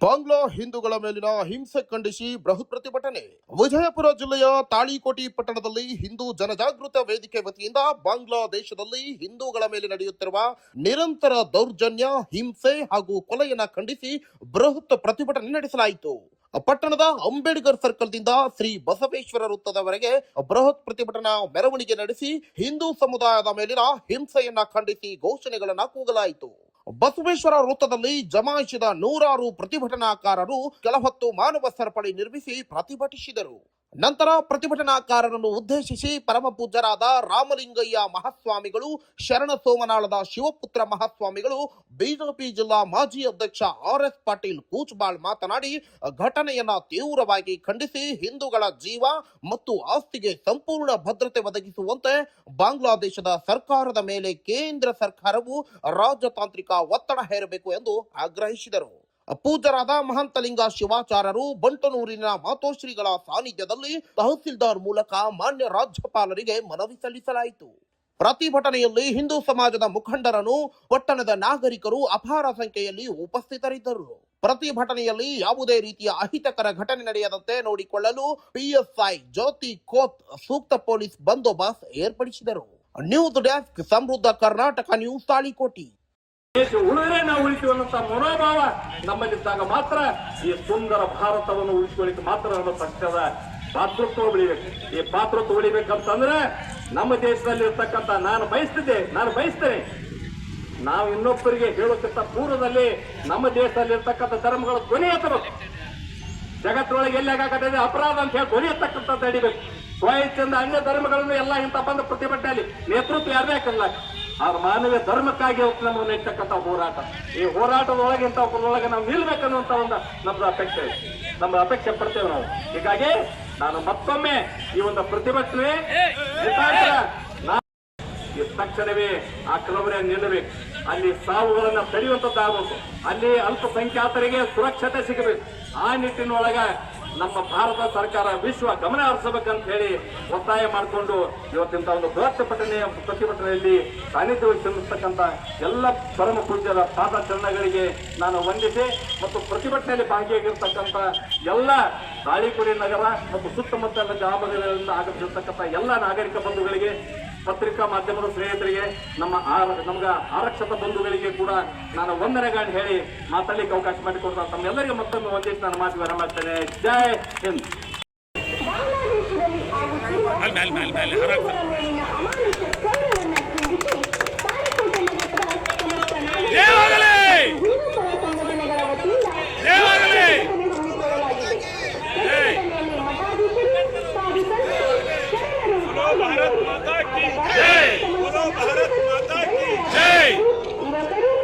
ಬಾಂಗ್ಲಾ ಹಿಂದೂಗಳ ಮೇಲಿನ ಹಿಂಸೆ ಖಂಡಿಸಿ ಬೃಹತ್ ಪ್ರತಿಭಟನೆ. ವಿಜಯಪುರ ಜಿಲ್ಲೆಯ ತಾಳಿಕೋಟಿ ಪಟ್ಟಣದಲ್ಲಿ ಹಿಂದೂ ಜನಜಾಗೃತ ವೇದಿಕೆ ವತಿಯಿಂದ ಬಾಂಗ್ಲಾದೇಶದಲ್ಲಿ ಹಿಂದೂಗಳ ಮೇಲೆ ನಡೆಯುತ್ತಿರುವ ನಿರಂತರ ದೌರ್ಜನ್ಯ, ಹಿಂಸೆ ಹಾಗೂ ಕೊಲೆಯನ್ನ ಖಂಡಿಸಿ ಬೃಹತ್ ಪ್ರತಿಭಟನೆ ನಡೆಸಲಾಯಿತು. ಪಟ್ಟಣದ ಅಂಬೇಡ್ಕರ್ ಸರ್ಕಲ್ದಿಂದ ಶ್ರೀ ಬಸವೇಶ್ವರ ವೃತ್ತದವರೆಗೆ ಬೃಹತ್ ಪ್ರತಿಭಟನಾ ಮೆರವಣಿಗೆ ನಡೆಸಿ ಹಿಂದೂ ಸಮುದಾಯದ ಮೇಲಿನ ಹಿಂಸೆಯನ್ನ ಖಂಡಿಸಿ ಘೋಷಣೆಗಳನ್ನ ಕೂಗಲಾಯಿತು. ಬಸವೇಶ್ವರ ವೃತ್ತದಲ್ಲಿ ಜಮಾಯಿಸಿದ ನೂರಾರು ಪ್ರತಿಭಟನಾಕಾರರು ಕೆಲಹೊತ್ತು ಮಾನವ ಸರಪಳಿ ನಿರ್ಮಿಸಿ ಪ್ರತಿಭಟಿಸಿದರು. ನಂತರ ಪ್ರತಿಭಟನಾಕಾರರನ್ನು ಉದ್ದೇಶಿಸಿ ಪರಮ ಪೂಜ್ಯರಾದ ರಾಮಲಿಂಗಯ್ಯ ಮಹಾಸ್ವಾಮಿಗಳು, ಶರಣ ಸೋಮನಾಳದ ಶಿವಪುತ್ರ ಮಹಾಸ್ವಾಮಿಗಳು, ಬಿಜೆಪಿ ಜಿಲ್ಲಾ ಮಾಜಿ ಅಧ್ಯಕ್ಷ RS ಪಾಟೀಲ್ ಕೂಚ್ಬಾಳ್ ಮಾತನಾಡಿ ಘಟನೆಯನ್ನ ತೀವ್ರವಾಗಿ ಖಂಡಿಸಿ ಹಿಂದೂಗಳ ಜೀವ ಮತ್ತು ಆಸ್ತಿಗೆ ಸಂಪೂರ್ಣ ಭದ್ರತೆ ಒದಗಿಸುವಂತೆ ಬಾಂಗ್ಲಾದೇಶದ ಸರ್ಕಾರದ ಮೇಲೆ ಕೇಂದ್ರ ಸರ್ಕಾರವು ರಾಜತಾಂತ್ರಿಕ ಒತ್ತಡ ಹೇರಬೇಕು ಎಂದು ಆಗ್ರಹಿಸಿದರು. ಪೂಜ್ಯರಾದ ಮಹಂತಲಿಂಗ ಶಿವಾಚಾರ್ಯರು ಬಂಟನೂರಿನ ಮಾತೋಶ್ರೀಗಳ ಸಾನ್ನಿಧ್ಯದಲ್ಲಿ ತಹಸೀಲ್ದಾರ್ ಮೂಲಕ ಮಾನ್ಯ ರಾಜ್ಯಪಾಲರಿಗೆ ಮನವಿ ಸಲ್ಲಿಸಲಾಯಿತು. ಪ್ರತಿಭಟನೆಯಲ್ಲಿ ಹಿಂದೂ ಸಮಾಜದ ಮುಖಂಡರನ್ನು, ಪಟ್ಟಣದ ನಾಗರಿಕರು ಅಪಾರ ಸಂಖ್ಯೆಯಲ್ಲಿ ಉಪಸ್ಥಿತರಿದ್ದರು. ಪ್ರತಿಭಟನೆಯಲ್ಲಿ ಯಾವುದೇ ರೀತಿಯ ಅಹಿತಕರ ಘಟನೆ ನಡೆಯದಂತೆ ನೋಡಿಕೊಳ್ಳಲು PSI ಜ್ಯೋತಿ ಕೋತ್ ಸೂಕ್ತ ಪೊಲೀಸ್ ಬಂದೋಬಸ್ತ್ ಏರ್ಪಡಿಸಿದರು. ನ್ಯೂಸ್ ಡೆಸ್ಕ್, ಸಮೃದ್ಧ ಕರ್ನಾಟಕ ನ್ಯೂಸ್, ತಾಳಿಕೋಟಿ. ದೇಶ ಉಳಿದ್ರೆ ನಾವು ಉಳಿತೀವಿ ಅನ್ನೋಂಥ ಮನೋಭಾವ ನಮ್ಮಲ್ಲಿದ್ದಾಗ ಮಾತ್ರ ಈ ಸುಂದರ ಭಾರತವನ್ನು ಉಳಿಸಿಕೊಳ್ಳಿಕ್ಕೆ ಮಾತ್ರ ನಮ್ಮ ಪಕ್ಷದ ಪಾತ್ರತ್ವ ಉಳಿಬೇಕು. ಈ ಪಾತ್ರತ್ವ ಉಳಿಬೇಕಂತಂದ್ರೆ ನಮ್ಮ ದೇಶದಲ್ಲಿ ಇರ್ತಕ್ಕಂಥ ನಾನು ಬಯಸ್ತೇನೆ ನಾವು ಇನ್ನೊಬ್ಬರಿಗೆ ಹೇಳೋಕ್ಕಿಂತ ಪೂರ್ವದಲ್ಲಿ ನಮ್ಮ ದೇಶದಲ್ಲಿ ಇರ್ತಕ್ಕಂಥ ಧರ್ಮಗಳ ಧ್ವನಿ ಎತ್ತಬೇಕು. ಜಗತ್ತೊಳಗೆ ಎಲ್ಲಾಗದೆ ಅಪರಾಧ ಅಂತ ಹೇಳಿ ಧ್ವನಿ ಎತ್ತಕ್ಕಂಥದ್ದು ನಡಿಬೇಕು. ಸ್ವಯಂದಿಂದ ಅನ್ಯ ಧರ್ಮಗಳನ್ನು ಎಲ್ಲ ಇಂಥ ಬಂದ ಪ್ರತಿಭಟನೆಯಲ್ಲಿ ನೇತೃತ್ವ ಯಾರೇ ಹಾಕಲ್ಲ. ಆ ಮಾನವೀಯ ಧರ್ಮಕ್ಕಾಗಿ ನಮ್ಮ ನೆಟ್ಟಕ್ಕಂಥ ಹೋರಾಟ, ಈ ಹೋರಾಟದೊಳಗೆ ಇಂಥೊಳಗೆ ನಾವು ನಿಲ್ಬೇಕನ್ನುವಂತ ಒಂದು ನಮ್ದು ಅಪೇಕ್ಷೆ ಇದೆ, ನಮ್ಮ ಅಪೇಕ್ಷೆ ಪಡ್ತೇವೆ ನಾವು. ಹೀಗಾಗಿ ನಾನು ಮತ್ತೊಮ್ಮೆ ಈ ಒಂದು ಪ್ರತಿಭಟನೆ ತಕ್ಷಣವೇ ಆ ಕೆಲವರೇ ನಿಲ್ಲಬೇಕು. ಅಲ್ಲಿ ಸಾವುಗಳನ್ನ ತಡೆಯುವಂತದ್ದಾಗಬೇಕು. ಅಲ್ಲಿ ಅಲ್ಪಸಂಖ್ಯಾತರಿಗೆ ಸುರಕ್ಷತೆ ಸಿಗಬೇಕು. ಆ ನಿಟ್ಟಿನೊಳಗ ನಮ್ಮ ಭಾರತ ಸರ್ಕಾರ ವಿಶ್ವ ಗಮನ ಹರಿಸಬೇಕಂತ ಹೇಳಿ ಒತ್ತಾಯ ಮಾಡಿಕೊಂಡು ಇವತ್ತಿನ ಒಂದು ಬೃಹತ್ ಪ್ರತಿಭಟನೆಯಲ್ಲಿ ಸಾನ್ನಿಧ್ಯ ವಹಿಸಿರ್ತಕ್ಕಂಥ ಎಲ್ಲ ಪರಮ ಪೂಜ್ಯರ ಪಾದಚರಣಗಳಿಗೆ ನಾನು ವಂದಿಸಿ ಮತ್ತು ಪ್ರತಿಭಟನೆಯಲ್ಲಿ ಭಾಗಿಯಾಗಿರ್ತಕ್ಕಂಥ ಎಲ್ಲ ತಾಳಿಕೋಟಿ ನಗರ ಮತ್ತು ಸುತ್ತಮುತ್ತಲ ಗ್ರಾಮಗಳಿಂದ ಆಗಮಿಸಿರ್ತಕ್ಕಂಥ ಎಲ್ಲ ನಾಗರಿಕ ಬಂಧುಗಳಿಗೆ, ಪತ್ರಿಕಾ ಮಾಧ್ಯಮದ ಸ್ನೇಹಿತರಿಗೆ, ನಮ್ಗೆ ಆರಕ್ಷಕ ಬಂಧುಗಳಿಗೆ ಕೂಡ ನಾನು ವಂದನೆಗಳನ್ನು ಹೇಳಿ ಮಾತಾಡಲಿಕ್ಕೆ ಅವಕಾಶ ಮಾಡಿಕೊಡ್ತಾ ತಮ್ಮೆಲ್ಲರಿಗೆ ಮತ್ತೊಮ್ಮೆ ವಂದಿಸಿ ನಾನು ಮಾತು ವಿರಾಮ ಮಾಡ್ತೇನೆ. ಜೈ ಹಿಂದ್. भारत माता की जय, बोलो भारत माता की जय।